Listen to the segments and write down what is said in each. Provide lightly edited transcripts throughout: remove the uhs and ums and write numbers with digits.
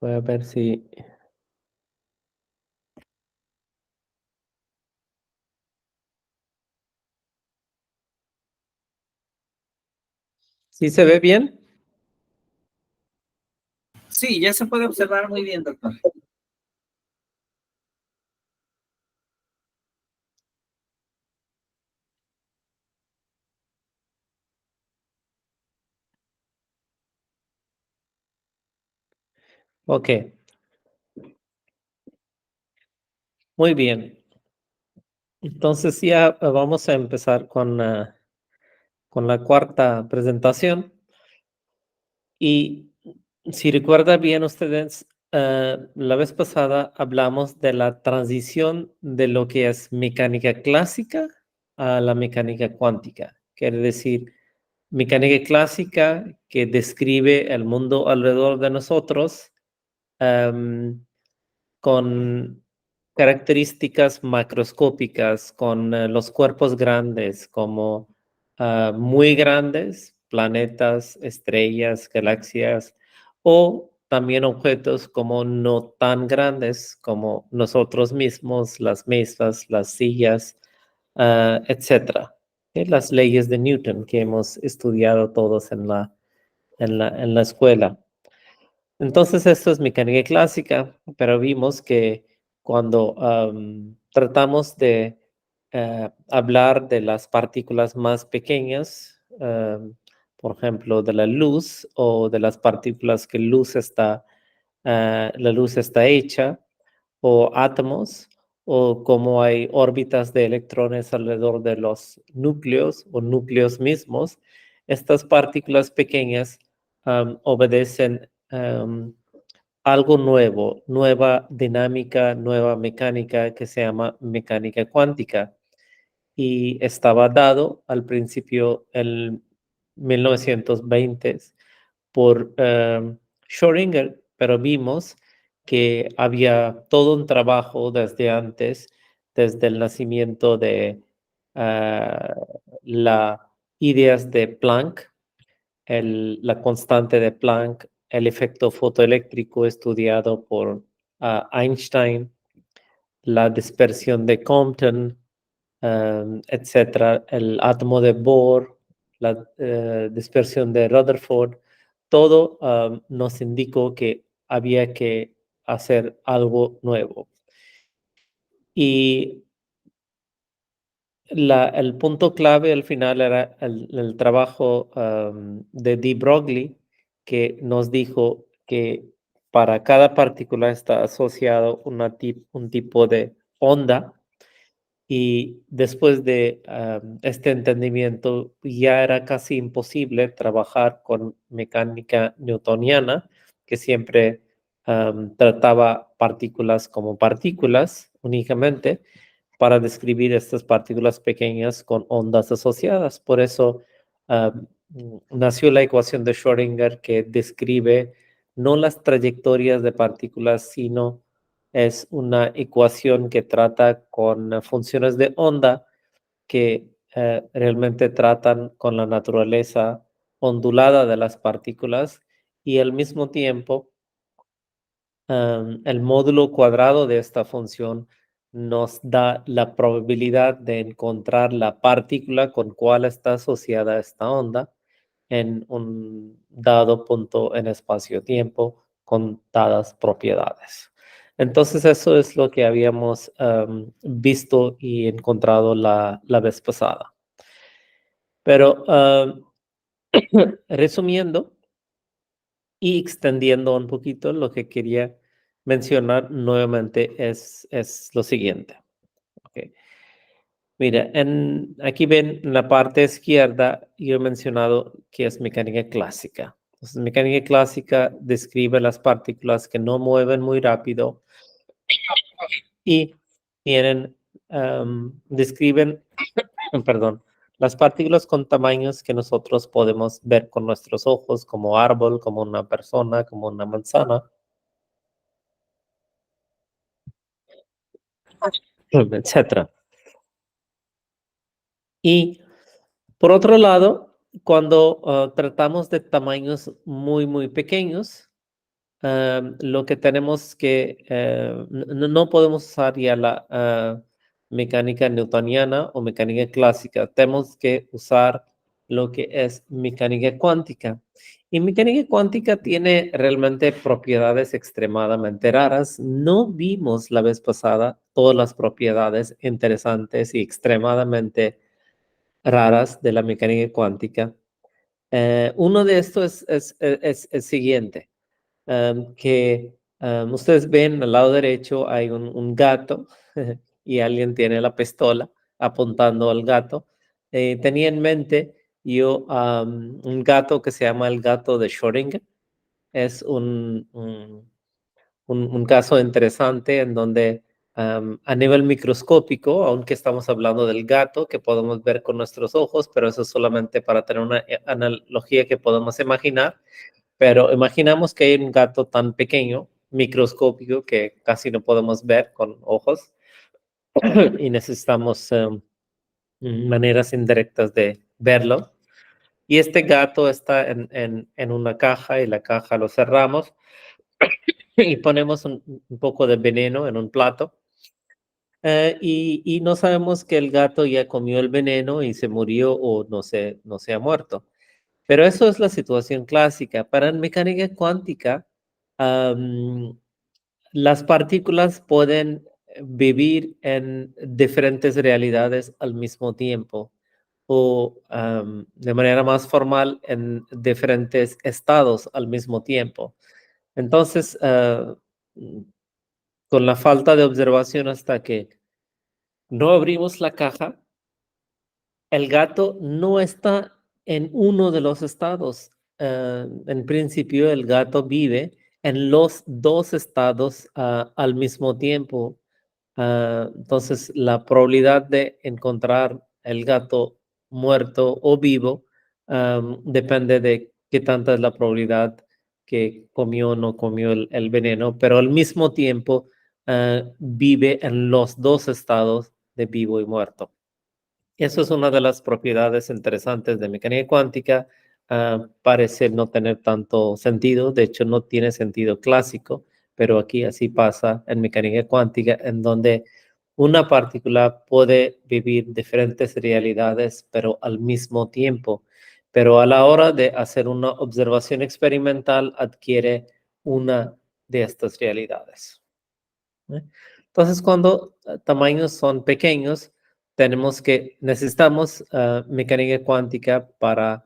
Voy a ver si... ¿Sí se ve bien? Sí, ya se puede observar muy bien, doctor. Ok, muy bien. Entonces ya vamos a empezar con la cuarta presentación. Y si recuerda bien ustedes, la vez pasada hablamos de la transición de lo que es mecánica clásica a la mecánica cuántica. Quiere decir, mecánica clásica que describe el mundo alrededor de nosotros, em, con características macroscópicas, con los cuerpos grandes, como muy grandes, planetas, estrellas, galaxias, o también objetos como no tan grandes como nosotros mismos, las mesas, las sillas, etcétera. Las leyes de Newton que hemos estudiado todos en la escuela. Entonces, esto es mecánica clásica, pero vimos que cuando tratamos de hablar de las partículas más pequeñas, por ejemplo, de la luz o de las partículas que la luz está hecha, o átomos, o como hay órbitas de electrones alrededor de los núcleos o núcleos mismos, estas partículas pequeñas obedecen algo nuevo, nueva dinámica, nueva mecánica que se llama mecánica cuántica. Y estaba dado al principio en 1920 por Schrödinger, pero vimos que había todo un trabajo desde antes, desde el nacimiento de las ideas de Planck, la constante de Planck, el efecto fotoeléctrico estudiado por Einstein, la dispersión de Compton, etcétera, el átomo de Bohr, la dispersión de Rutherford, todo nos indicó que había que hacer algo nuevo. Y el punto clave al final era el trabajo de de Broglie, que nos dijo que para cada partícula está asociado un tipo de onda, y después de este entendimiento ya era casi imposible trabajar con mecánica newtoniana, que siempre trataba partículas como partículas únicamente, para describir estas partículas pequeñas con ondas asociadas. Por eso nació la ecuación de Schrödinger, que describe no las trayectorias de partículas, sino es una ecuación que trata con funciones de onda que realmente tratan con la naturaleza ondulada de las partículas, y al mismo tiempo el módulo cuadrado de esta función nos da la probabilidad de encontrar la partícula con cual está asociada esta onda en un dado punto en espacio-tiempo con dadas propiedades. Entonces, eso es lo que habíamos visto y encontrado la vez pasada. Pero resumiendo y extendiendo un poquito, lo que quería mencionar nuevamente es lo siguiente. Okay. Mira, aquí ven en la parte izquierda, yo he mencionado que es mecánica clásica. Entonces, mecánica clásica describe las partículas que no mueven muy rápido y describen, perdón, las partículas con tamaños que nosotros podemos ver con nuestros ojos, como árbol, como una persona, como una manzana, etcétera. Y por otro lado, cuando tratamos de tamaños muy, muy pequeños, lo que tenemos que, no podemos usar ya la mecánica newtoniana o mecánica clásica, tenemos que usar lo que es mecánica cuántica. Y mecánica cuántica tiene realmente propiedades extremadamente raras. No vimos la vez pasada todas las propiedades interesantes y extremadamente raras de la mecánica cuántica. Uno de estos es el siguiente, que ustedes ven al lado derecho hay un gato y alguien tiene la pistola apuntando al gato. Tenía en mente yo un gato que se llama el gato de Schrödinger. Es un caso interesante en donde a nivel microscópico, aunque estamos hablando del gato que podemos ver con nuestros ojos, pero eso es solamente para tener una analogía que podemos imaginar, pero imaginamos que hay un gato tan pequeño, microscópico, que casi no podemos ver con ojos y necesitamos maneras indirectas de verlo. Y este gato está en una caja y la caja lo cerramos y ponemos un poco de veneno en un plato. Y no sabemos que el gato ya comió el veneno y se murió o no se ha muerto. Pero eso es la situación clásica. Para mecánica cuántica, am, las partículas pueden vivir en diferentes realidades al mismo tiempo o de manera más formal en diferentes estados al mismo tiempo. Entonces, con la falta de observación hasta que no abrimos la caja, el gato no está en uno de los estados. En principio, el gato vive en los dos estados al mismo tiempo. Entonces, la probabilidad de encontrar el gato muerto o vivo depende de qué tanta es la probabilidad que comió o no comió el veneno, pero al mismo tiempo vive en los dos estados de vivo y muerto. Eso es una de las propiedades interesantes de mecánica cuántica. Parece no tener tanto sentido, de hecho no tiene sentido clásico, pero aquí así pasa en mecánica cuántica, en donde una partícula puede vivir diferentes realidades, pero al mismo tiempo. Pero a la hora de hacer una observación experimental, adquiere una de estas realidades. ¿Eh? Entonces, cuando tamaños son pequeños, necesitamos mecánica cuántica para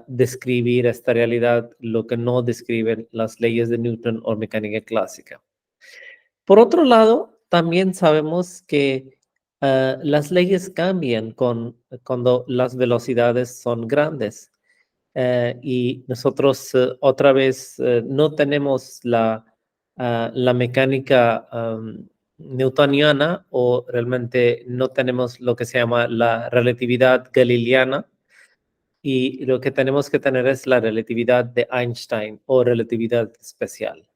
describir esta realidad, lo que no describen las leyes de Newton o mecánica clásica. Por otro lado, también sabemos que las leyes cambian cuando las velocidades son grandes. Y nosotros otra vez no tenemos la mecánica newtoniana o realmente no tenemos lo que se llama la relatividad galileana y lo que tenemos que tener es la relatividad de Einstein o relatividad especial.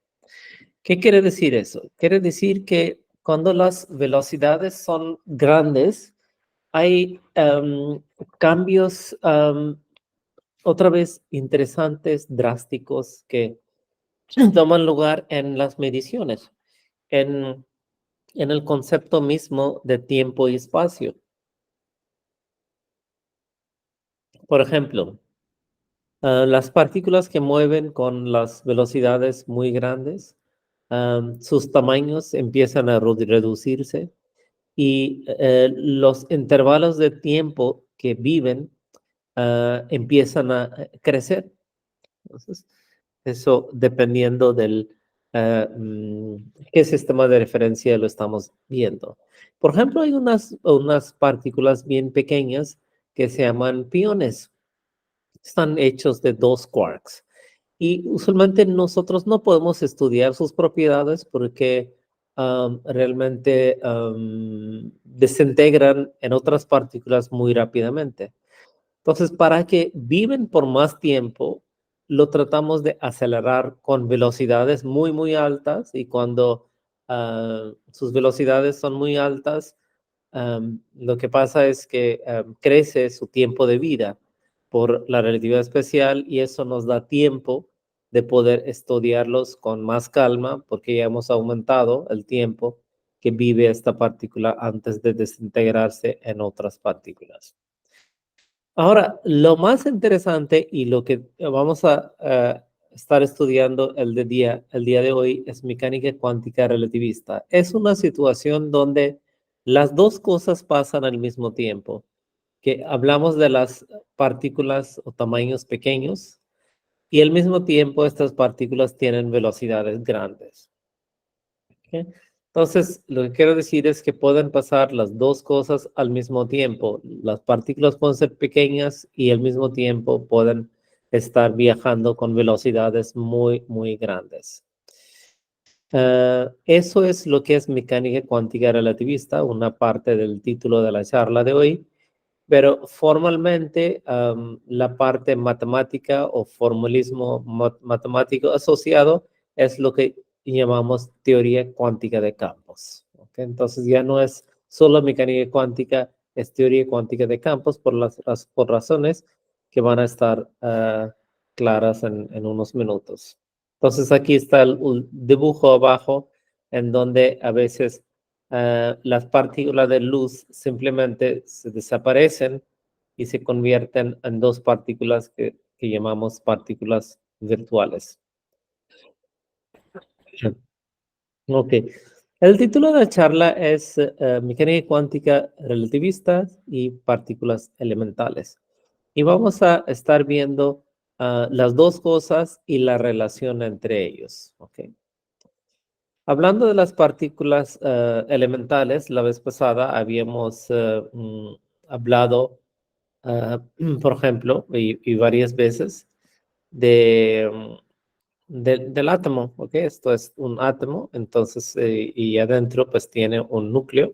¿Qué quiere decir eso? Quiere decir que cuando las velocidades son grandes, hay cambios otra vez interesantes, drásticos, que toman lugar en las mediciones, en, en el concepto mismo de tiempo y espacio. Por ejemplo, las partículas que mueven con las velocidades muy grandes, sus tamaños empiezan a reducirse y los intervalos de tiempo que viven empiezan a crecer. Entonces, eso dependiendo del qué sistema de referencia lo estamos viendo. Por ejemplo, hay unas partículas bien pequeñas que se llaman piones. Están hechos de dos quarks. Y usualmente nosotros no podemos estudiar sus propiedades porque realmente desintegran en otras partículas muy rápidamente. Entonces, para que viven por más tiempo, lo tratamos de acelerar con velocidades muy, muy altas y cuando sus velocidades son muy altas, lo que pasa es que crece su tiempo de vida por la relatividad especial y eso nos da tiempo de poder estudiarlos con más calma, porque ya hemos aumentado el tiempo que vive esta partícula antes de desintegrarse en otras partículas. Ahora, lo más interesante y lo que vamos a estar estudiando el día de hoy es mecánica cuántica relativista. Es una situación donde las dos cosas pasan al mismo tiempo, que hablamos de las partículas o tamaños pequeños y al mismo tiempo estas partículas tienen velocidades grandes. ¿Ok? Entonces, lo que quiero decir es que pueden pasar las dos cosas al mismo tiempo. Las partículas pueden ser pequeñas y al mismo tiempo pueden estar viajando con velocidades muy, muy grandes. Eso es lo que es mecánica cuántica relativista, una parte del título de la charla de hoy. Pero formalmente, la parte matemática o formalismo matemático asociado es lo que llamamos teoría cuántica de campos. ¿Okay? Entonces ya no es solo mecánica cuántica, es teoría cuántica de campos por razones que van a estar claras en unos minutos. Entonces aquí está el dibujo abajo en donde a veces las partículas de luz simplemente se desaparecen y se convierten en dos partículas que llamamos partículas virtuales. Ok. El título de la charla es Mecánica cuántica relativista y partículas elementales. Y vamos a estar viendo las dos cosas y la relación entre ellos. Okay. Hablando de las partículas elementales, la vez pasada habíamos hablado, por ejemplo, y varias veces, del átomo, ¿ok? Esto es un átomo, entonces, y adentro pues tiene un núcleo,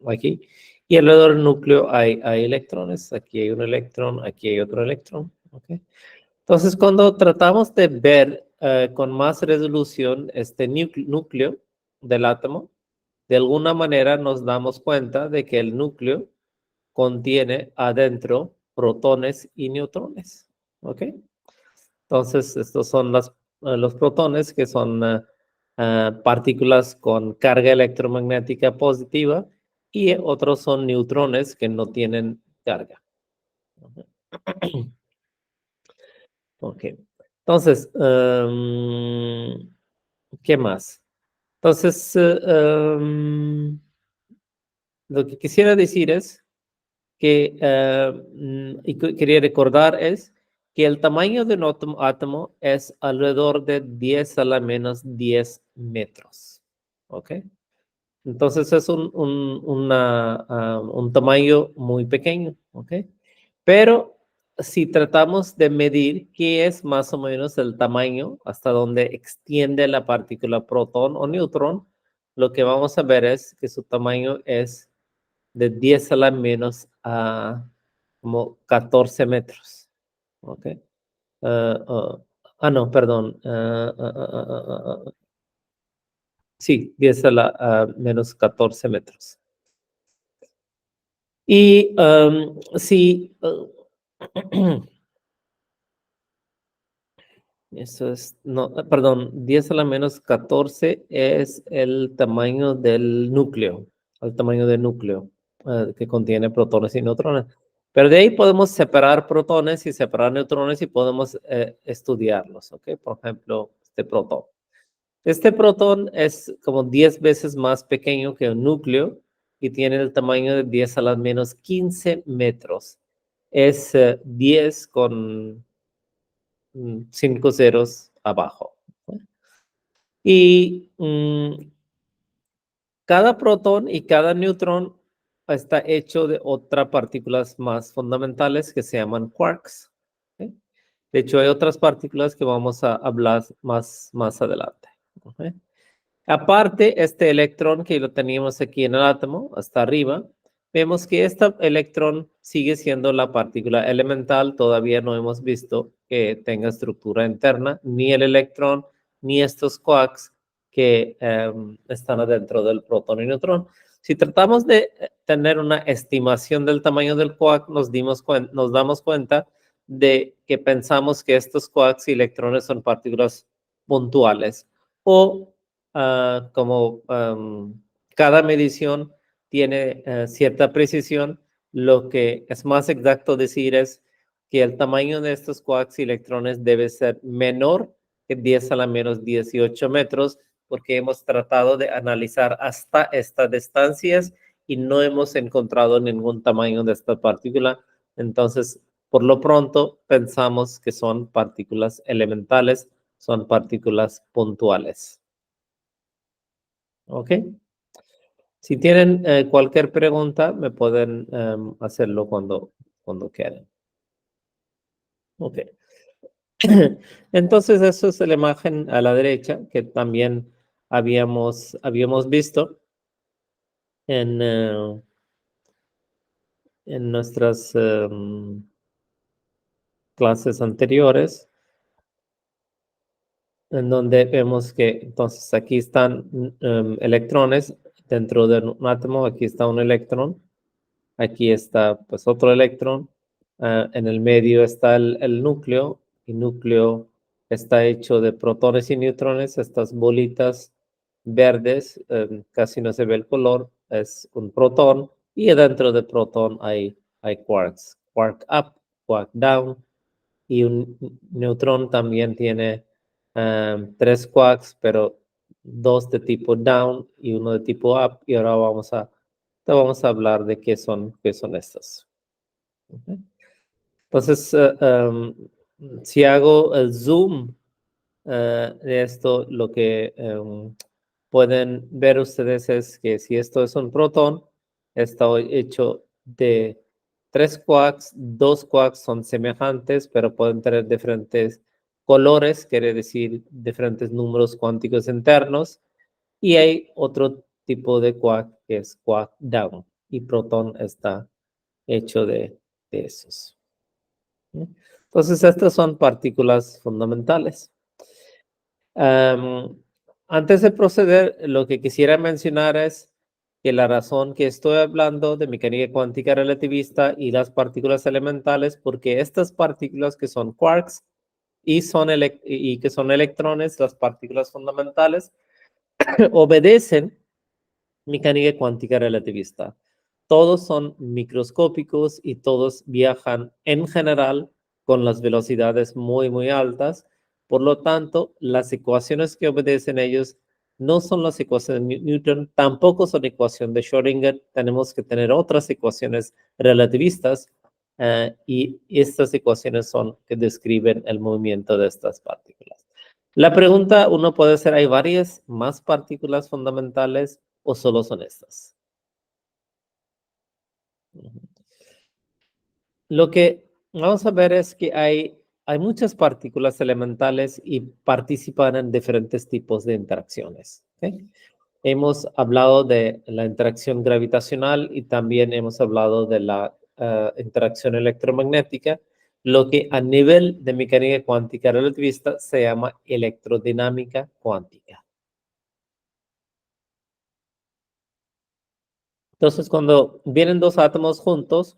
aquí, y alrededor del núcleo hay electrones, aquí hay un electrón, aquí hay otro electrón, ¿ok? Entonces, cuando tratamos de ver con más resolución este núcleo del átomo, de alguna manera nos damos cuenta de que el núcleo contiene adentro protones y neutrones. ¿Ok? Entonces, estos son los protones, que son partículas con carga electromagnética positiva, y otros son neutrones que no tienen carga. ¿Ok? Ok. Entonces, ¿qué más? Entonces, lo que quisiera decir es que, y quería recordar es que el tamaño de un átomo es alrededor de 10 a la menos 10 metros. ¿Ok? Entonces es un tamaño muy pequeño. ¿Ok? Pero si tratamos de medir qué es más o menos el tamaño hasta donde extiende la partícula protón o neutrón, lo que vamos a ver es que su tamaño es de 10 a la menos a como 14 metros. ¿Ok? No, perdón. Sí, 10 a la menos 14 metros. Y si eso es, no, perdón, 10 a la menos 14 es el tamaño del núcleo, el tamaño del núcleo que contiene protones y neutrones. Pero de ahí podemos separar protones y separar neutrones y podemos estudiarlos, ¿ok? Por ejemplo, este protón. Este protón es como 10 veces más pequeño que un núcleo y tiene el tamaño de 10 a la menos 15 metros. Es 10 con 5 ceros abajo. Y cada protón y cada neutrón está hecho de otras partículas más fundamentales que se llaman quarks. ¿Ok? De hecho, hay otras partículas que vamos a hablar más adelante. ¿Ok? Aparte, este electrón que lo teníamos aquí en el átomo, hasta arriba, vemos que este electrón sigue siendo la partícula elemental. Todavía no hemos visto que tenga estructura interna, ni el electrón, ni estos quarks que están adentro del protón y neutrón. Si tratamos de tener una estimación del tamaño del quark, nos damos cuenta de que pensamos que estos quarks y electrones son partículas puntuales. O como cada medición tiene cierta precisión, lo que es más exacto decir es que el tamaño de estos quarks y electrones debe ser menor que 10 a la menos 18 metros, porque hemos tratado de analizar hasta estas distancias y no hemos encontrado ningún tamaño de esta partícula. Entonces, por lo pronto, pensamos que son partículas elementales, son partículas puntuales. ¿Ok? Si tienen cualquier pregunta, me pueden hacerlo cuando quieran. Ok. Entonces, eso es la imagen a la derecha que también habíamos visto en, en nuestras clases anteriores, en donde vemos que entonces aquí están electrones dentro de un átomo, aquí está un electrón, aquí está pues otro electrón, en el medio está el núcleo, y núcleo está hecho de protones y neutrones, estas bolitas verdes, casi no se ve el color, es un protón, y dentro del protón hay quarks, quark up, quark down, y un neutrón también tiene tres quarks, pero dos de tipo down y uno de tipo up, y ahora te vamos a hablar de qué son estas. Okay. Entonces, si hago el zoom de esto, lo que pueden ver ustedes es que si esto es un protón, está hecho de tres quarks, dos quarks son semejantes, pero pueden tener diferentes colores, quiere decir diferentes números cuánticos internos, y hay otro tipo de quark que es quark down, y protón está hecho de esos. Entonces, estas son partículas fundamentales. Antes de proceder, lo que quisiera mencionar es que la razón que estoy hablando de mecánica cuántica relativista y las partículas elementales, porque estas partículas que son quarks y que son electrones, las partículas fundamentales, obedecen mecánica cuántica relativista. Todos son microscópicos y todos viajan en general con las velocidades muy, muy altas. Por lo tanto, las ecuaciones que obedecen ellos no son las ecuaciones de Newton, tampoco son ecuación de Schrödinger. Tenemos que tener otras ecuaciones relativistas y estas ecuaciones son que describen el movimiento de estas partículas. La pregunta, uno puede hacer, ¿hay varias más partículas fundamentales o solo son estas? Lo que vamos a ver es que hay muchas partículas elementales y participan en diferentes tipos de interacciones. ¿Okay? Hemos hablado de la interacción gravitacional y también hemos hablado de la interacción electromagnética, lo que a nivel de mecánica cuántica relativista se llama electrodinámica cuántica. Entonces, cuando vienen dos átomos juntos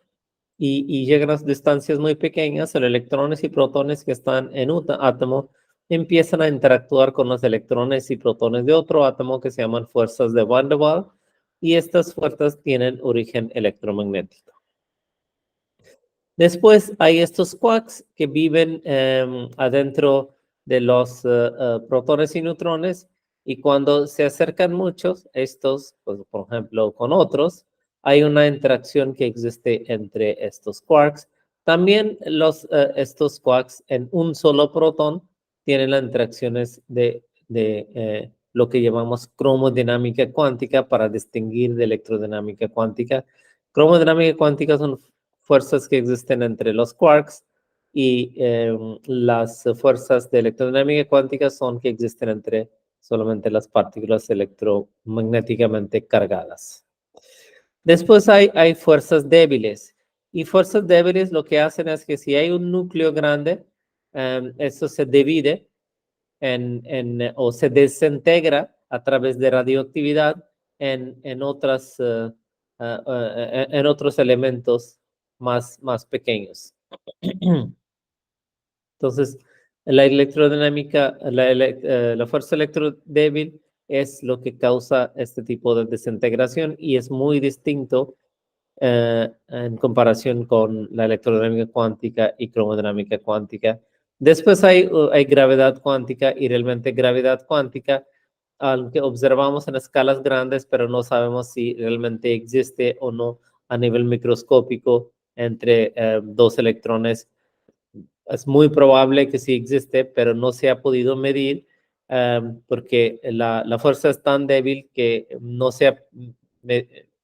y llegan a distancias muy pequeñas, los electrones y protones que están en un átomo empiezan a interactuar con los electrones y protones de otro átomo que se llaman fuerzas de Van der Waals, y estas fuerzas tienen origen electromagnético. Después hay estos quarks que viven adentro de los protones y neutrones, y cuando se acercan muchos, estos, pues, por ejemplo, con otros, hay una interacción que existe entre estos quarks. También estos quarks en un solo protón tienen las interacciones de lo que llamamos cromodinámica cuántica para distinguir de electrodinámica cuántica. Cromodinámica cuántica son fuerzas que existen entre los quarks y las fuerzas de electrodinámica cuántica son que existen entre solamente las partículas electromagnéticamente cargadas. Después hay fuerzas débiles, y fuerzas débiles lo que hacen es que si hay un núcleo grande, eso se divide o se desintegra a través de radioactividad en otros elementos más pequeños. Entonces, la electrodinámica, la fuerza electrodébil es lo que causa este tipo de desintegración y es muy distinto en comparación con la electrodinámica cuántica y cromodinámica cuántica. Después hay gravedad cuántica y realmente gravedad cuántica, aunque observamos en escalas grandes, pero no sabemos si realmente existe o no a nivel microscópico entre dos electrones. Es muy probable que sí existe, pero no se ha podido medir porque la fuerza es tan débil que no se ha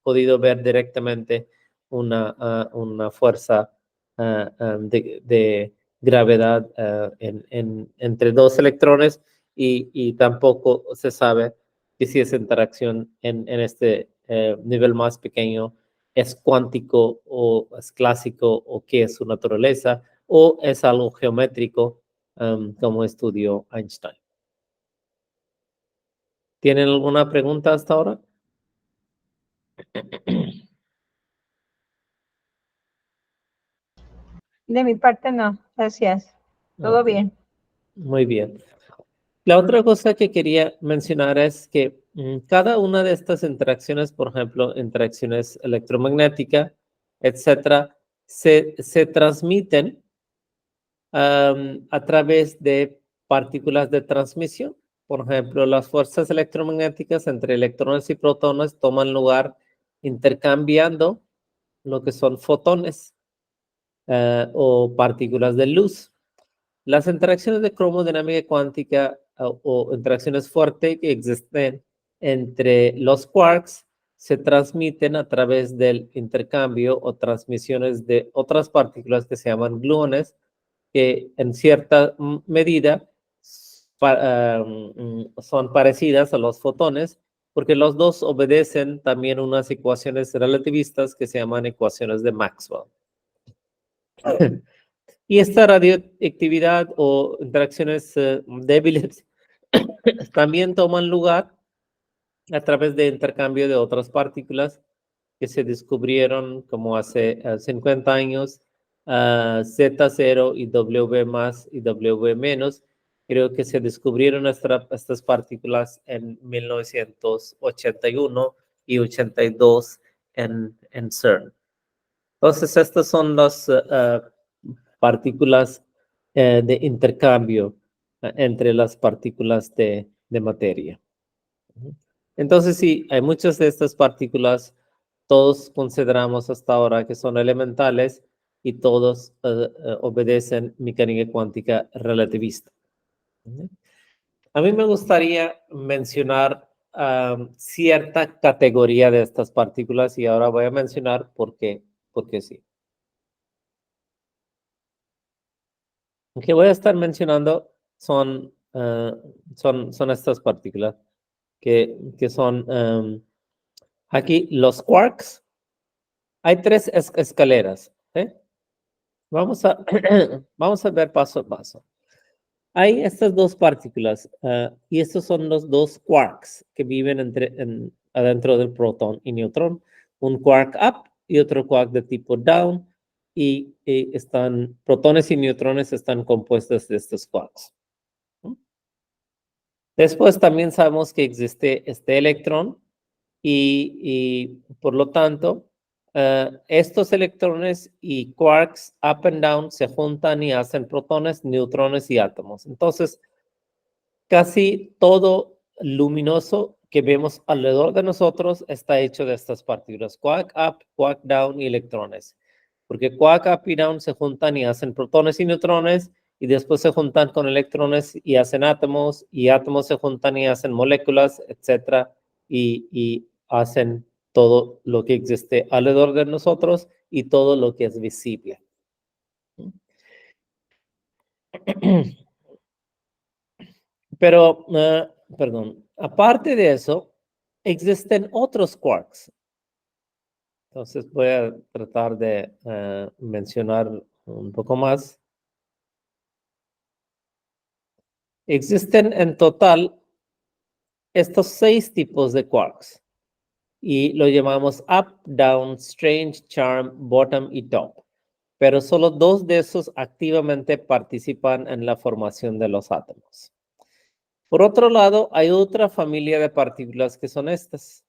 podido ver directamente una fuerza de gravedad entre dos electrones y tampoco se sabe que si esa interacción en este nivel más pequeño es cuántico o es clásico o qué es su naturaleza o es algo geométrico como estudió Einstein. ¿Tienen alguna pregunta hasta ahora? De mi parte no, gracias. Todo Okay. bien. Muy bien. La otra cosa que quería mencionar es que cada una de estas interacciones, por ejemplo, interacciones electromagnéticas, etcétera, se transmiten a través de partículas de transmisión. Por ejemplo, las fuerzas electromagnéticas entre electrones y protones toman lugar intercambiando lo que son fotones o partículas de luz. Las interacciones de cromodinámica cuántica o interacciones fuertes que existen entre los quarks se transmiten a través del intercambio o transmisiones de otras partículas que se llaman gluones, que en cierta medida son parecidas a los fotones, porque los dos obedecen también unas ecuaciones relativistas que se llaman ecuaciones de Maxwell. Y esta radioactividad o interacciones débiles también toman lugar a través de intercambio de otras partículas que se descubrieron como hace 50 años, Z0 y W más y W menos. Creo que se descubrieron estas partículas en 1981 y 82 en CERN. Entonces, estas son las partículas de intercambio entre las partículas de materia. Entonces, sí, hay muchas de estas partículas, todos consideramos hasta ahora que son elementales y todos obedecen mecánica cuántica relativista. A mí me gustaría mencionar cierta categoría de estas partículas y ahora voy a mencionar por qué sí. Lo que voy a estar mencionando son estas partículas que son aquí los quarks. Hay tres escaleras. Vamos a, vamos a ver paso a paso. Hay estas dos partículas y estos son los dos quarks que viven adentro del protón y neutrón. Un quark up y otro quark de tipo down. Y protones y neutrones están compuestos de estos quarks. Después también sabemos que existe este electrón y por lo tanto, estos electrones y quarks up and down se juntan y hacen protones, neutrones y átomos. Entonces, casi todo luminoso que vemos alrededor de nosotros está hecho de estas partículas, quark up, quark down y electrones. Porque quark up y down se juntan y hacen protones y neutrones, y después se juntan con electrones y hacen átomos, y átomos se juntan y hacen moléculas, etcétera, y hacen todo lo que existe alrededor de nosotros y todo lo que es visible. Pero, perdón, aparte de eso, existen otros quarks. Entonces voy a tratar de mencionar un poco más. Existen en total estos 6 tipos de quarks y lo llamamos up, down, strange, charm, bottom y top. pero solo dos de esos activamente participan en la formación de los átomos. Por otro lado, hay otra familia de partículas que son estas.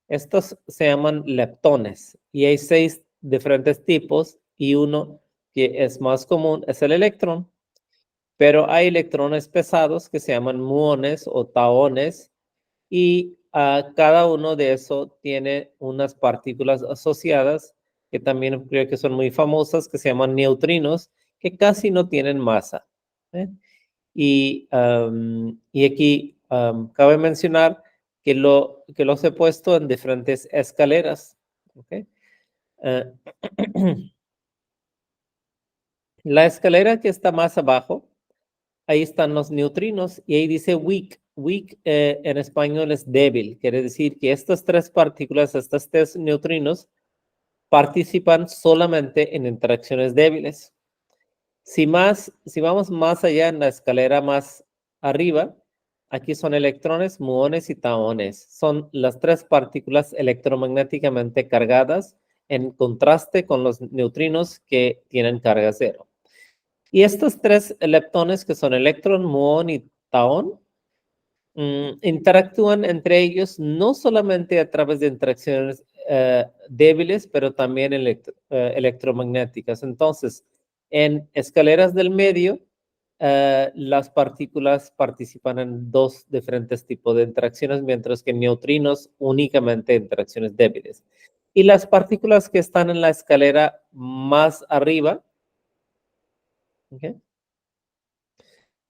Estos se llaman leptones y hay 6 diferentes tipos y uno que es más común es el electrón, pero hay electrones pesados que se llaman muones o taones y cada uno de esos tiene unas partículas asociadas que también creo que son muy famosas, que se llaman neutrinos, que casi no tienen masa. ¿eh? Y aquí cabe mencionar que los he puesto en diferentes escaleras. ¿ok? Eh, la escalera que está más abajo, ahí están los neutrinos y ahí dice weak. Weak en español es débil, quiere decir que estas tres partículas, estos tres neutrinos, participan solamente en interacciones débiles. Si vamos más allá en la escalera más arriba, aquí son electrones, muones y taones. Son las tres partículas electromagnéticamente cargadas en contraste con los neutrinos que tienen carga cero. Y estos tres leptones que son electrón, muón y taón, interactúan entre ellos no solamente a través de interacciones débiles, pero también electromagnéticas. Entonces, en escaleras del medio, las partículas participan en dos diferentes tipos de interacciones, mientras que neutrinos únicamente interacciones débiles. Y las partículas que están en la escalera más arriba, ¿okay?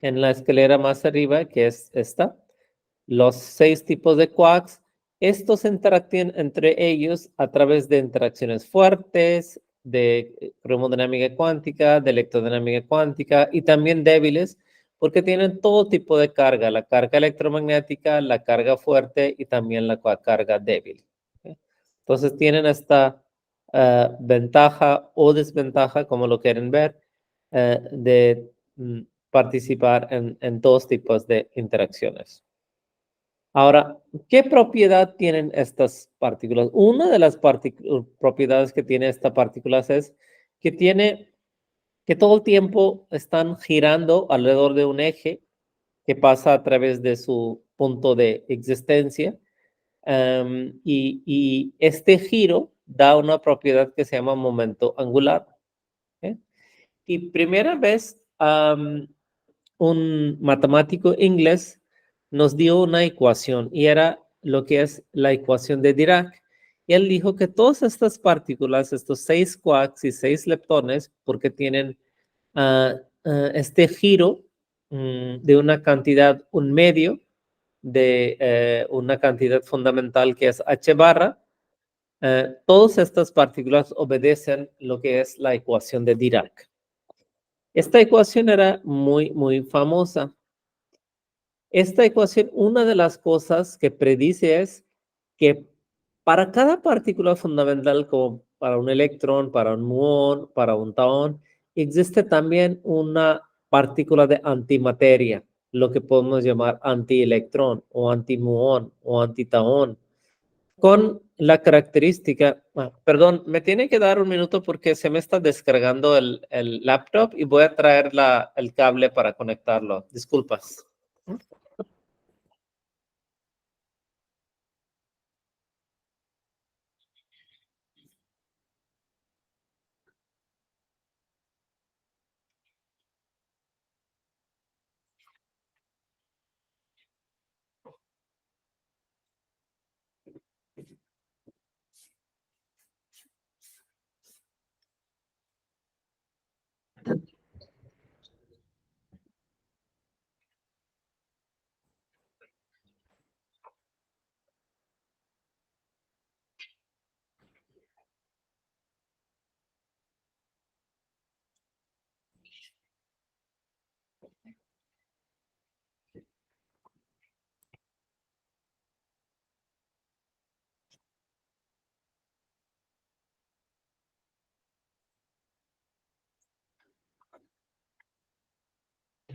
En la escalera más arriba, que es esta, los 6 tipos de quarks, estos interactúan entre ellos a través de interacciones fuertes, de cromodinámica cuántica, de electrodinámica cuántica y también débiles, porque tienen todo tipo de carga, la carga electromagnética, la carga fuerte y también la carga débil. ¿okay? Entonces tienen esta ventaja o desventaja, como lo quieren ver, de participar en dos tipos de interacciones. Ahora, ¿qué propiedad tienen estas partículas? Una de las propiedades que tiene esta partícula es que todo el tiempo están girando alrededor de un eje que pasa a través de su punto de existencia. Y este giro da una propiedad que se llama momento angular. ¿okay? Y primera vez un matemático inglés nos dio una ecuación y era lo que es la ecuación de Dirac. Y él dijo que todas estas partículas, estos 6 quarks y 6 leptones, porque tienen este giro de una cantidad, un medio de una cantidad fundamental que es h barra, todas estas partículas obedecen lo que es la ecuación de Dirac. Esta ecuación era muy famosa. Esta ecuación, una de las cosas que predice es que para cada partícula fundamental, como para un electrón, para un muón, para un taón, existe también una partícula de antimateria, lo que podemos llamar antielectrón o antimuón o antitaón, con la característica, perdón, me tiene que dar un minuto porque se me está descargando el laptop y voy a traer el cable para conectarlo. Disculpas.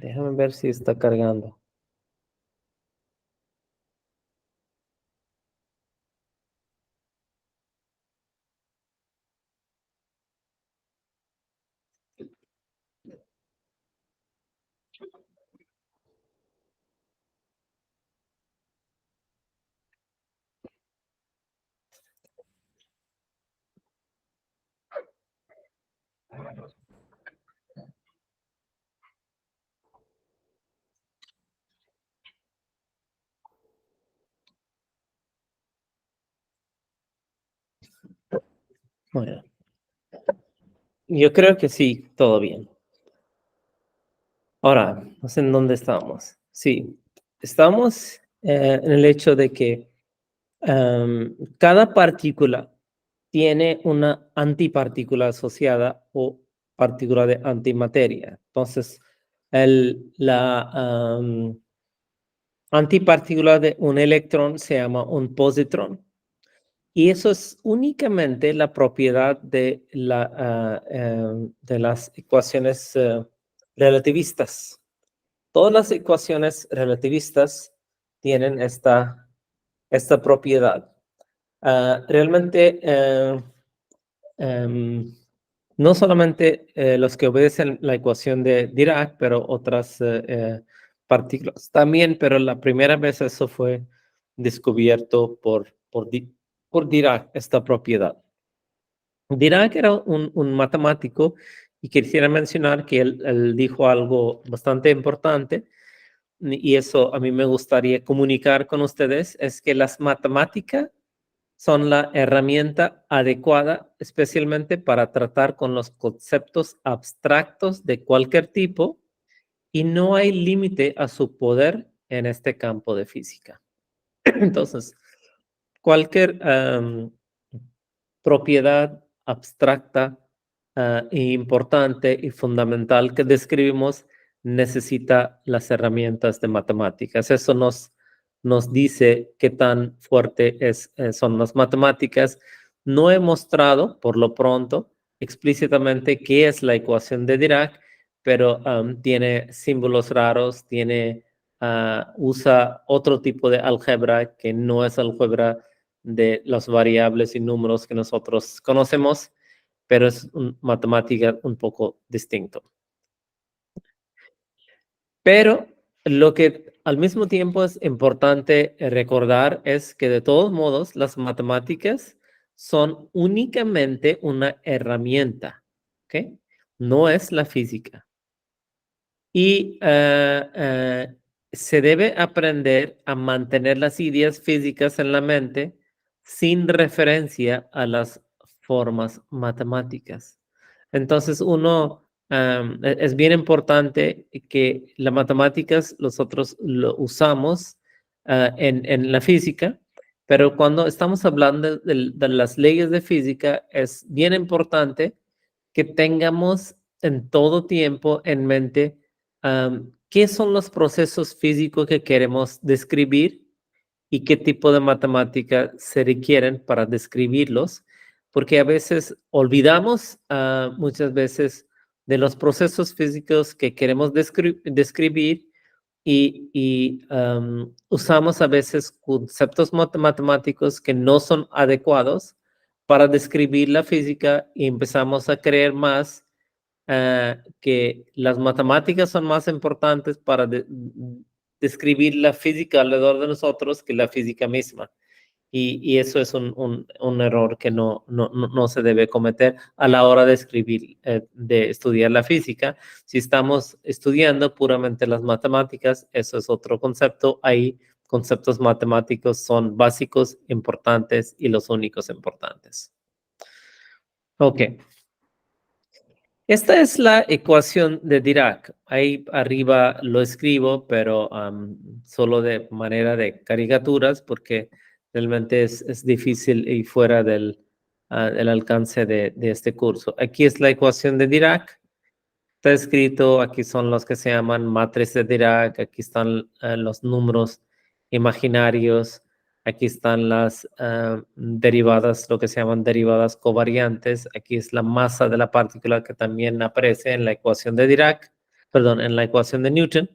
Déjame ver si está cargando. Bueno, yo creo que sí, todo bien. Ahora, no sé en dónde estamos. Sí, estamos en el hecho de que cada partícula tiene una antipartícula asociada o partícula de antimateria. Entonces, la antipartícula de un electrón se llama un positrón. Y eso es únicamente la propiedad de las ecuaciones relativistas. Todas las ecuaciones relativistas tienen esta propiedad. Realmente, no solamente los que obedecen la ecuación de Dirac, pero otras partículas también, pero la primera vez eso fue descubierto por Dirac, esta propiedad. Dirac era un matemático y quisiera mencionar que él dijo algo bastante importante y eso a mí me gustaría comunicar con ustedes, es que las matemáticas son la herramienta adecuada especialmente para tratar con los conceptos abstractos de cualquier tipo y no hay límite a su poder en este campo de física. Entonces, cualquier propiedad abstracta importante y fundamental que describimos necesita las herramientas de matemáticas. Eso nos dice qué tan fuerte son las matemáticas. No he mostrado, por lo pronto, explícitamente qué es la ecuación de Dirac, pero tiene símbolos raros, usa otro tipo de álgebra que no es álgebra de las variables y números que nosotros conocemos, pero es matemática un poco distinto. Pero lo que al mismo tiempo es importante recordar es que de todos modos las matemáticas son únicamente una herramienta, ¿ok? No es la física. Y se debe aprender a mantener las ideas físicas en la mente sin referencia a las formas matemáticas. Entonces, es bien importante que las matemáticas nosotros lo usamos en la física, pero cuando estamos hablando de las leyes de física, es bien importante que tengamos en todo tiempo en mente qué son los procesos físicos que queremos describir y qué tipo de matemática se requieren para describirlos, porque a veces olvidamos muchas veces de los procesos físicos que queremos describir y usamos a veces conceptos matemáticos que no son adecuados para describir la física y empezamos a creer más que las matemáticas son más importantes para describir la física alrededor de nosotros que la física misma. Y eso es un error que no se debe cometer a la hora de de estudiar la física. Si estamos estudiando puramente las matemáticas, eso es otro concepto. Ahí conceptos matemáticos son básicos, importantes y los únicos importantes. Ok. Esta es la ecuación de Dirac. Ahí arriba lo escribo, pero solo de manera de caricaturas, porque realmente es difícil y fuera del alcance de este curso. Aquí es la ecuación de Dirac. Está escrito, aquí son los que se llaman matrices de Dirac, aquí están los números imaginarios, aquí están las derivadas, lo que se llaman derivadas covariantes, aquí es la masa de la partícula que también aparece en la ecuación de Dirac, perdón, en la ecuación de Newton,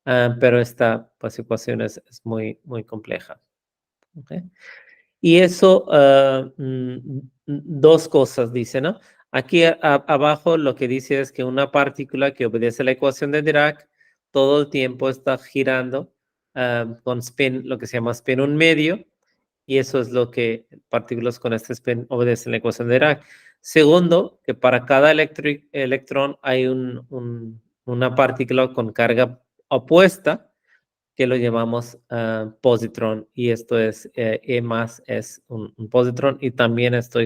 pero esta pues, ecuación es muy, muy compleja. ¿Okay? Y eso, dos cosas dice, ¿no? Aquí abajo lo que dice es que una partícula que obedece a la ecuación de Dirac todo el tiempo está girando con spin, lo que se llama spin un medio, y eso es lo que partículas con este spin obedecen a la ecuación de Dirac. Segundo, que para cada electrón hay una partícula con carga opuesta, que lo llamamos positron, y esto es E más es un positron, y también esto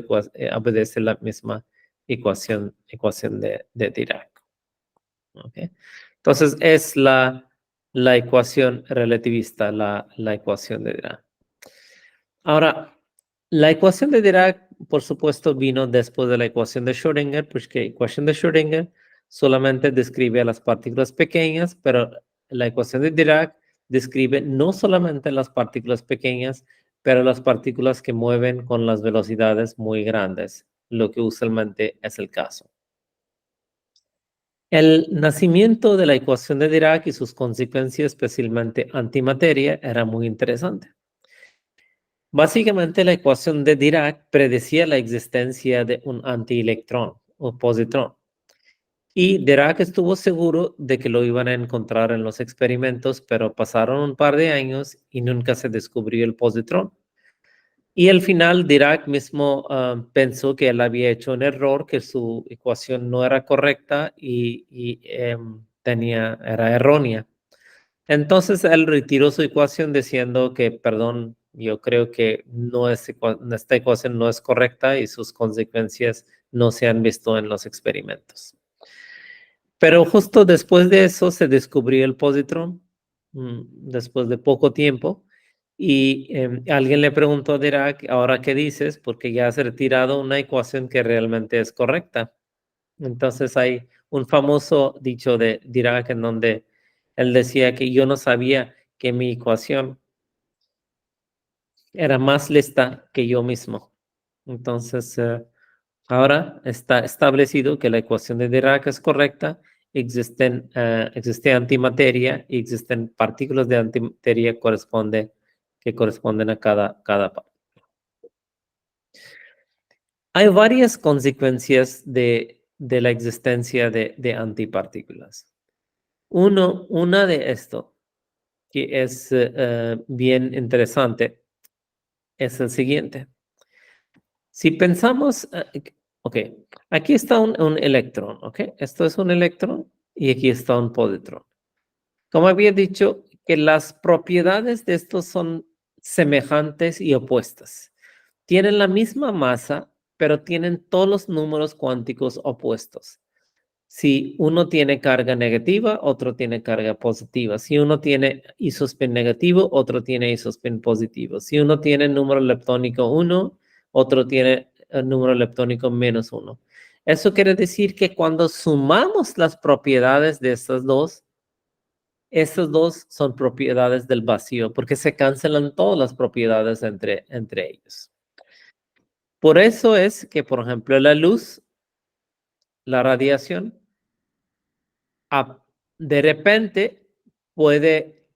obedece la misma ecuación de Dirac. ¿Okay? Entonces es la ecuación relativista, la ecuación de Dirac. Ahora, la ecuación de Dirac, por supuesto, vino después de la ecuación de Schrödinger, porque la ecuación de Schrödinger solamente describe a las partículas pequeñas, pero la ecuación de Dirac describe no solamente las partículas pequeñas, pero las partículas que mueven con las velocidades muy grandes, lo que usualmente es el caso. El nacimiento de la ecuación de Dirac y sus consecuencias, especialmente antimateria, era muy interesante. Básicamente, la ecuación de Dirac predecía la existencia de un antielectrón o positrón. Y Dirac estuvo seguro de que lo iban a encontrar en los experimentos, pero pasaron un par de años y nunca se descubrió el positrón. Y al final Dirac mismo pensó que él había hecho un error, que su ecuación no era correcta y era errónea. Entonces él retiró su ecuación diciendo que, perdón, yo creo que esta ecuación no es correcta y sus consecuencias no se han visto en los experimentos. Pero justo después de eso se descubrió el positrón, después de poco tiempo, y alguien le preguntó a Dirac, ¿ahora qué dices? Porque ya has retirado una ecuación que realmente es correcta. Entonces hay un famoso dicho de Dirac en donde él decía que yo no sabía que mi ecuación era más lista que yo mismo. Entonces, ahora está establecido que la ecuación de Dirac es correcta, existe antimateria y existen partículas de antimateria que corresponden a cada parte. Hay varias consecuencias de la existencia de antipartículas. Una de esto, que es bien interesante, es el siguiente. Si pensamos, ok, aquí está un electrón, ok, esto es un electrón y aquí está un positrón. Como había dicho, que las propiedades de estos son semejantes y opuestas. Tienen la misma masa, pero tienen todos los números cuánticos opuestos. Si uno tiene carga negativa, otro tiene carga positiva. Si uno tiene isospin negativo, otro tiene isospin positivo. Si uno tiene número leptónico 1, otro tiene el número leptónico -1. Eso quiere decir que cuando sumamos las propiedades de estas dos son propiedades del vacío, porque se cancelan todas las propiedades entre ellos. Por eso es que, por ejemplo, la luz, la radiación, de repente puede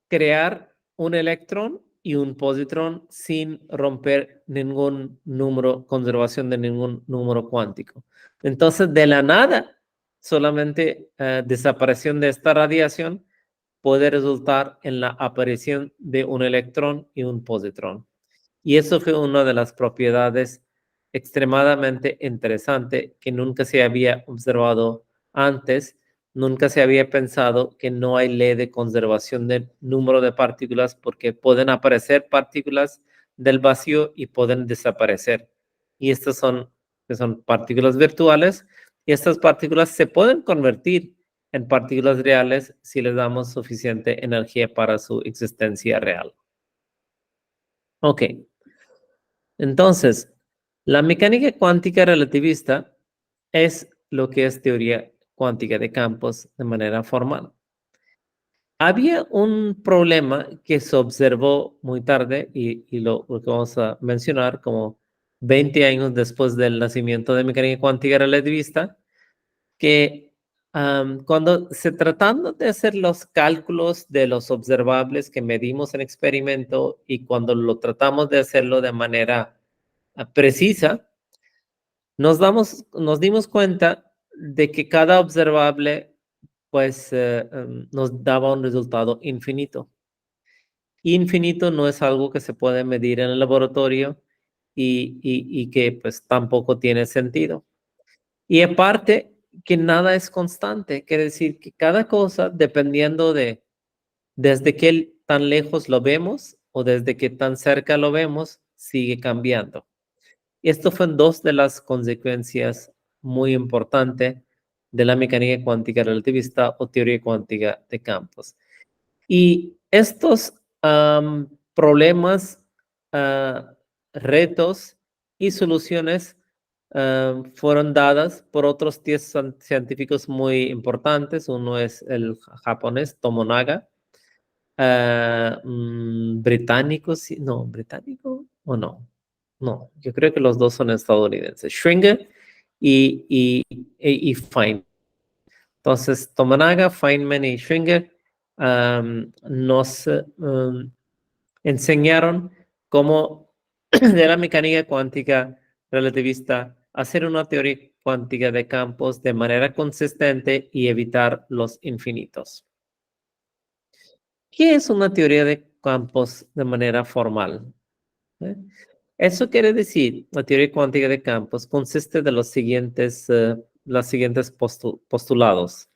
crear un electrón y un positrón sin romper ningún número, conservación de ningún número cuántico. Entonces, de la nada, solamente desaparición de esta radiación puede resultar en la aparición de un electrón y un positrón. Y eso fue una de las propiedades extremadamente interesante que nunca se había observado antes. Nunca se había pensado que no hay ley de conservación del número de partículas porque pueden aparecer partículas del vacío y pueden desaparecer. Y estas son partículas virtuales y estas partículas se pueden convertir en partículas reales si les damos suficiente energía para su existencia real. Ok. Entonces, la mecánica cuántica relativista es lo que es teoría cuántica de campos de manera formal. Había un problema que se observó muy tarde y lo que vamos a mencionar como 20 años después del nacimiento de mecánica cuántica relativista, que cuando se tratando de hacer los cálculos de los observables que medimos en experimento y cuando lo tratamos de hacerlo de manera precisa, nos dimos cuenta de que cada observable pues nos daba un resultado infinito. Infinito no es algo que se puede medir en el laboratorio y que pues tampoco tiene sentido. Y aparte, que nada es constante, quiere decir que cada cosa, dependiendo de desde qué tan lejos lo vemos o desde qué tan cerca lo vemos, sigue cambiando. Y esto fue dos de las consecuencias muy importantes de la mecánica cuántica relativista o teoría cuántica de campos. Y estos problemas, retos y soluciones fueron dadas por otros 10 científicos muy importantes. Uno es el japonés Tomonaga, británico, no, británico o no. No, yo creo que los dos son estadounidenses, Schwinger y Feynman. Entonces, Tomonaga, Feynman y Schwinger nos enseñaron cómo de la mecánica cuántica relativista hacer una teoría cuántica de campos de manera consistente y evitar los infinitos. ¿Qué es una teoría de campos de manera formal? Eso quiere decir, la teoría cuántica de campos consiste de los siguientes postulados.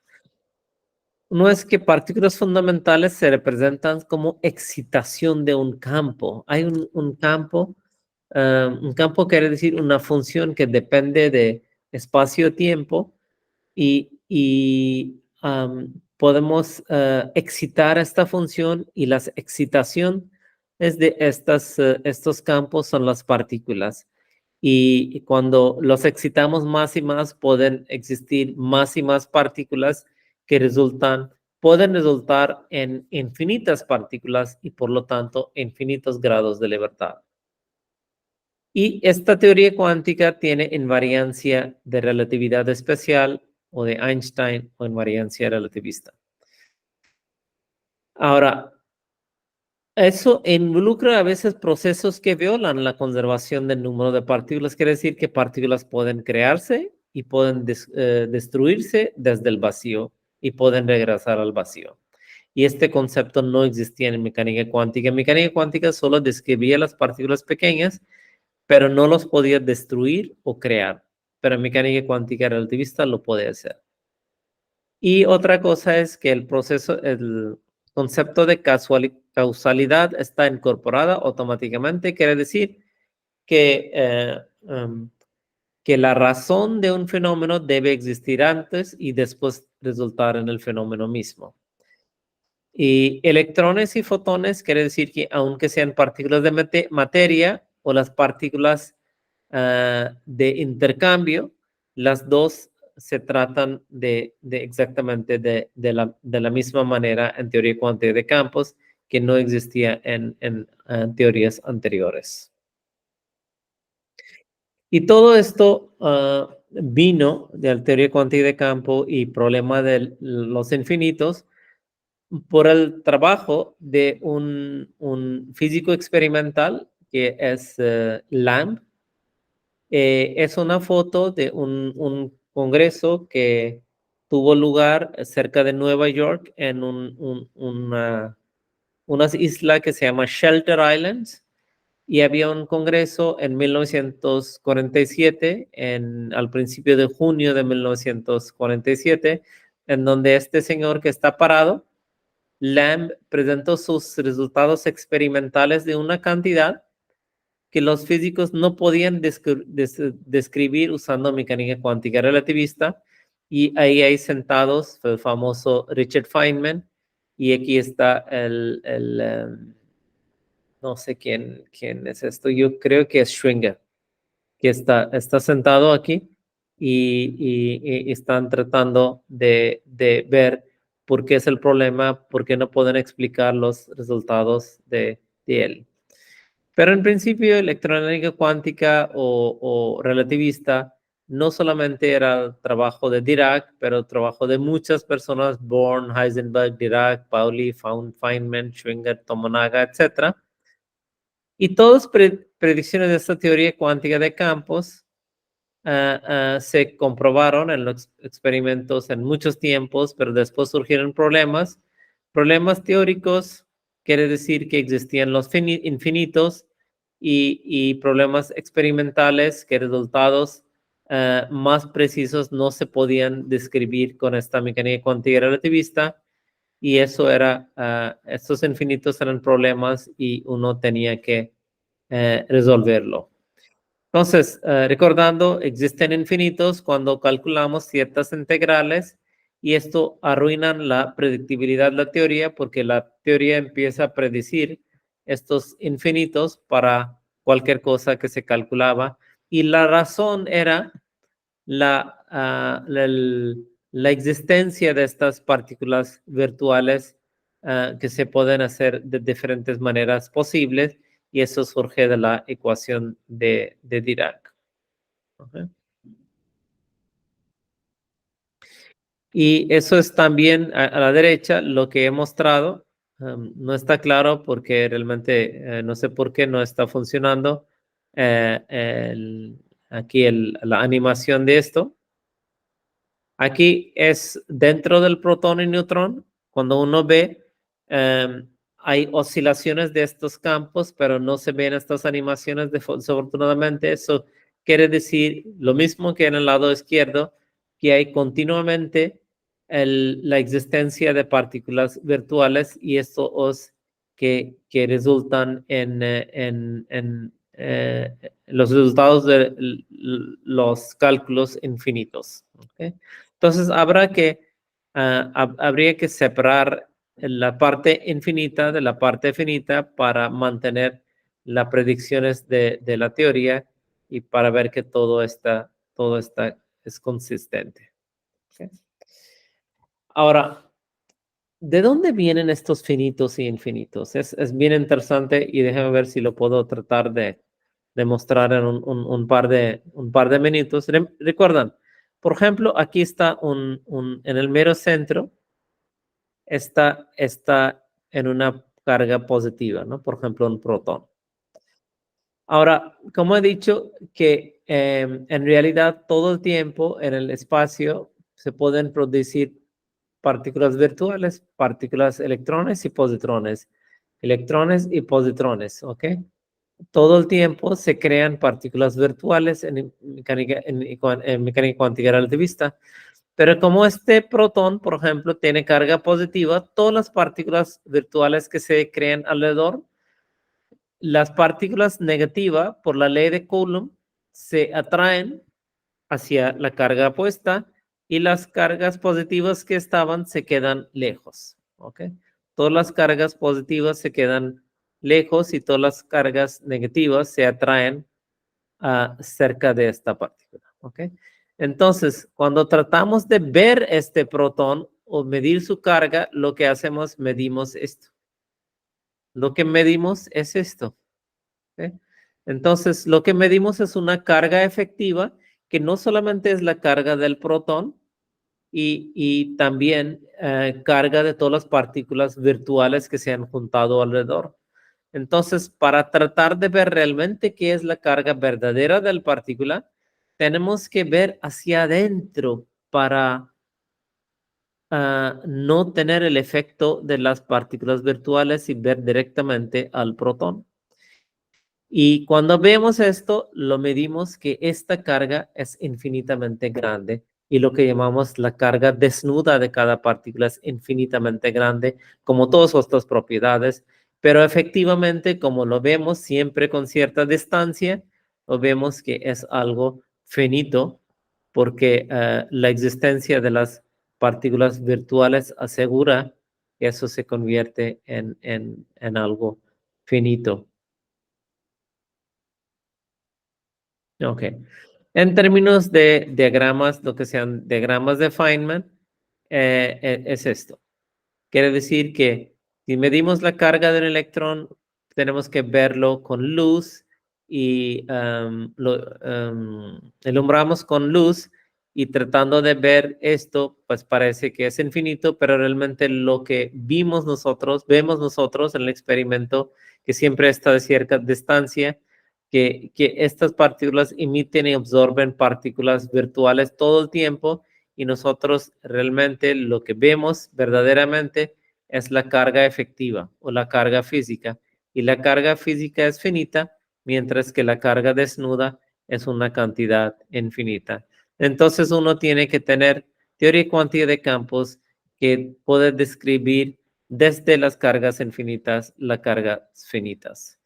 Uno es que partículas fundamentales se representan como excitación de un campo. Hay un campo quiere decir una función que depende de espacio-tiempo y podemos excitar esta función y la excitación de estos campos son las partículas. Y cuando los excitamos más y más, pueden existir más y más partículas que pueden resultar en infinitas partículas y por lo tanto infinitos grados de libertad. Y esta teoría cuántica tiene invariancia de relatividad especial o de Einstein o invariancia relativista. Ahora, eso involucra a veces procesos que violan la conservación del número de partículas. Quiere decir que partículas pueden crearse y pueden destruirse desde el vacío y pueden regresar al vacío. Y este concepto no existía en mecánica cuántica. En mecánica cuántica solo describía las partículas pequeñas, pero no los podía destruir o crear. Pero en mecánica cuántica relativista lo puede hacer. Y otra cosa es que el concepto de causalidad está incorporada automáticamente. Quiere decir que la razón de un fenómeno debe existir antes y después resultar en el fenómeno mismo. Y electrones y fotones quiere decir que aunque sean partículas de materia o las partículas de intercambio, las dos se tratan exactamente de la misma manera en teoría cuántica de campos que no existía en teorías anteriores. Y todo esto vino de la teoría cuántica de campo y problema de los infinitos por el trabajo de un físico experimental que es Lamb. Es una foto de un congreso que tuvo lugar cerca de Nueva York en una isla que se llama Shelter Islands, y había un congreso en 1947, al principio de junio de 1947, en donde este señor que está parado, Lamb, presentó sus resultados experimentales de una cantidad que los físicos no podían describir usando mecánica cuántica relativista, y ahí hay sentados el famoso Richard Feynman, y aquí está no sé quién es esto, yo creo que es Schwinger, que está sentado aquí y están tratando de ver por qué es el problema, por qué no pueden explicar los resultados de él. Pero en principio, electrónica cuántica o relativista no solamente era el trabajo de Dirac, pero el trabajo de muchas personas: Born, Heisenberg, Dirac, Pauli, Feynman, Schwinger, Tomonaga, etc. Y todas predicciones de esta teoría cuántica de campos se comprobaron en los experimentos en muchos tiempos, pero después surgieron problemas teóricos. Quiere decir que existían los infinitos, y problemas experimentales, que resultados más precisos no se podían describir con esta mecánica cuántica relativista. y eso era, estos infinitos eran problemas y uno tenía que resolverlo. Entonces, recordando, existen infinitos cuando calculamos ciertas integrales y esto arruina la predictibilidad de la teoría porque la teoría empieza a predecir estos infinitos para cualquier cosa que se calculaba y la razón era la existencia de estas partículas virtuales que se pueden hacer de diferentes maneras posibles y eso surge de la ecuación de Dirac. ¿Okay? Y eso es también a la derecha lo que he mostrado. No está claro porque realmente no sé por qué no está funcionando aquí la animación de esto. Aquí es dentro del protón y neutrón. Cuando uno ve, hay oscilaciones de estos campos, pero no se ven estas animaciones desafortunadamente. Eso quiere decir lo mismo que en el lado izquierdo, que hay continuamente la existencia de partículas virtuales y esto es que resultan en los resultados de los cálculos infinitos. ¿Okay? Entonces, habría que separar la parte infinita de la parte finita para mantener las predicciones de la teoría y para ver que todo está es consistente. ¿Okay? Ahora, ¿de dónde vienen estos finitos y infinitos? Es bien interesante y déjame ver si lo puedo tratar de mostrar en un par de minutos. Recuerdan, por ejemplo, aquí está en el mero centro, está en una carga positiva, ¿no? Por ejemplo, un protón. Ahora, como he dicho, que en realidad todo el tiempo en el espacio se pueden producir partículas virtuales, partículas electrones y positrones, ¿ok? Todo el tiempo se crean partículas virtuales en mecánica cuántica relativista, pero como este protón, por ejemplo, tiene carga positiva, todas las partículas virtuales que se crean alrededor, las partículas negativas, por la ley de Coulomb, se atraen hacia la carga opuesta y las cargas positivas que estaban se quedan lejos. ¿Ok? Todas las cargas positivas se quedan lejos y todas las cargas negativas se atraen cerca de esta partícula. ¿Ok? Entonces, cuando tratamos de ver este protón o medir su carga, lo que hacemos, medimos esto. Lo que medimos es esto. ¿Ok? Entonces, lo que medimos es una carga efectiva que no solamente es la carga del protón y también carga de todas las partículas virtuales que se han juntado alrededor. Entonces, para tratar de ver realmente qué es la carga verdadera de la partícula, tenemos que ver hacia adentro para no tener el efecto de las partículas virtuales y ver directamente al protón. Y cuando vemos esto, lo medimos que esta carga es infinitamente grande y lo que llamamos la carga desnuda de cada partícula es infinitamente grande, como todas estas propiedades, pero efectivamente, como lo vemos siempre con cierta distancia, lo vemos que es algo finito porque la existencia de las partículas virtuales asegura que eso se convierte en algo finito. Ok. En términos de diagramas, lo que sean diagramas de Feynman, es esto. Quiere decir que si medimos la carga del electrón, tenemos que verlo con luz y lo alumbramos con luz y tratando de ver esto, pues parece que es infinito, pero realmente lo que vemos nosotros en el experimento, que siempre está de cierta distancia, que estas partículas emiten y absorben partículas virtuales todo el tiempo y nosotros realmente lo que vemos verdaderamente es la carga efectiva o la carga física y la carga física es finita mientras que la carga desnuda es una cantidad infinita. Entonces uno tiene que tener teoría cuántica de campos que puede describir desde las cargas infinitas las cargas finitas.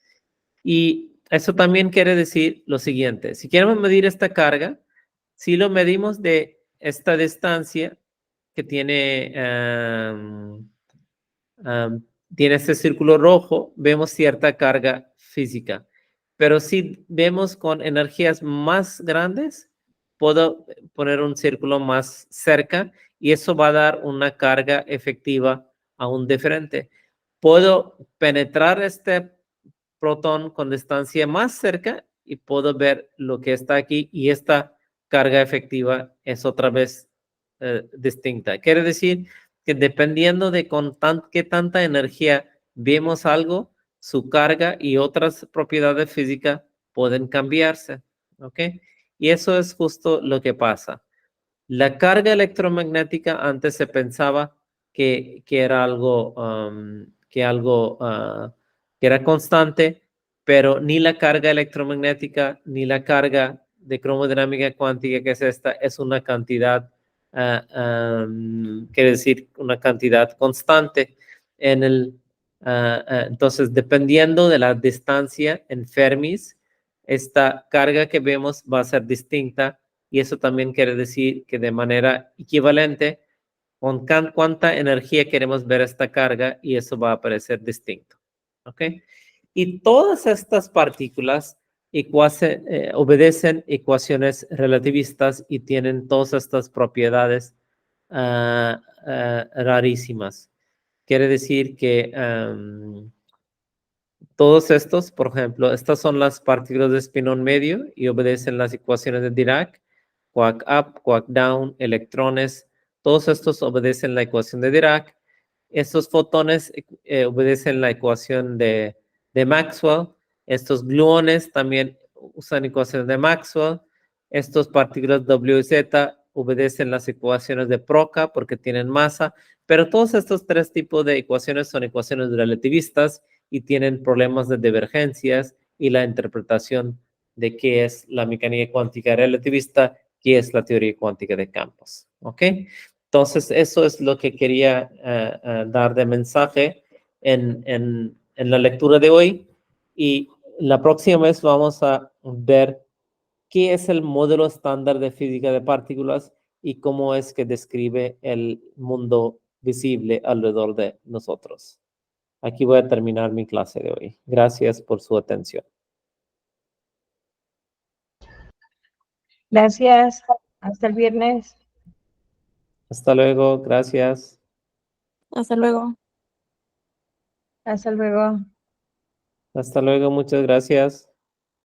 Y eso también quiere decir lo siguiente: si queremos medir esta carga, si lo medimos de esta distancia que tiene, tiene este círculo rojo, vemos cierta carga física. Pero si vemos con energías más grandes, puedo poner un círculo más cerca y eso va a dar una carga efectiva aún diferente. Puedo penetrar este protón con distancia más cerca y puedo ver lo que está aquí, y esta carga efectiva es otra vez distinta. Quiere decir que dependiendo de qué tanta energía vemos algo, su carga y otras propiedades físicas pueden cambiarse. ¿Ok? Y eso es justo lo que pasa. La carga electromagnética antes se pensaba que era algo, que era constante, pero ni la carga electromagnética ni la carga de cromodinámica cuántica, que es esta, es una cantidad, quiere decir una cantidad constante. Entonces, dependiendo de la distancia en Fermis, esta carga que vemos va a ser distinta. Y eso también quiere decir que de manera equivalente, con cuánta energía queremos ver esta carga, y eso va a aparecer distinto. ¿Ok? Y todas estas partículas obedecen ecuaciones relativistas y tienen todas estas propiedades rarísimas. Quiere decir que todos estos, por ejemplo, estas son las partículas de espinón medio y obedecen las ecuaciones de Dirac. Quark up, quark down, electrones, todos estos obedecen la ecuación de Dirac. Estos fotones obedecen la ecuación de Maxwell. Estos gluones también usan ecuaciones de Maxwell. Estos partículas W y Z obedecen las ecuaciones de Procca porque tienen masa. Pero todos estos tres tipos de ecuaciones son ecuaciones relativistas y tienen problemas de divergencias y la interpretación de qué es la mecánica cuántica relativista, qué es la teoría cuántica de campos. ¿Ok? Entonces, eso es lo que quería dar de mensaje en la lectura de hoy. Y la próxima vez vamos a ver qué es el modelo estándar de física de partículas y cómo es que describe el mundo visible alrededor de nosotros. Aquí voy a terminar mi clase de hoy. Gracias por su atención. Gracias. Hasta el viernes. Hasta luego. Gracias. Hasta luego. Hasta luego. Hasta luego. Muchas gracias.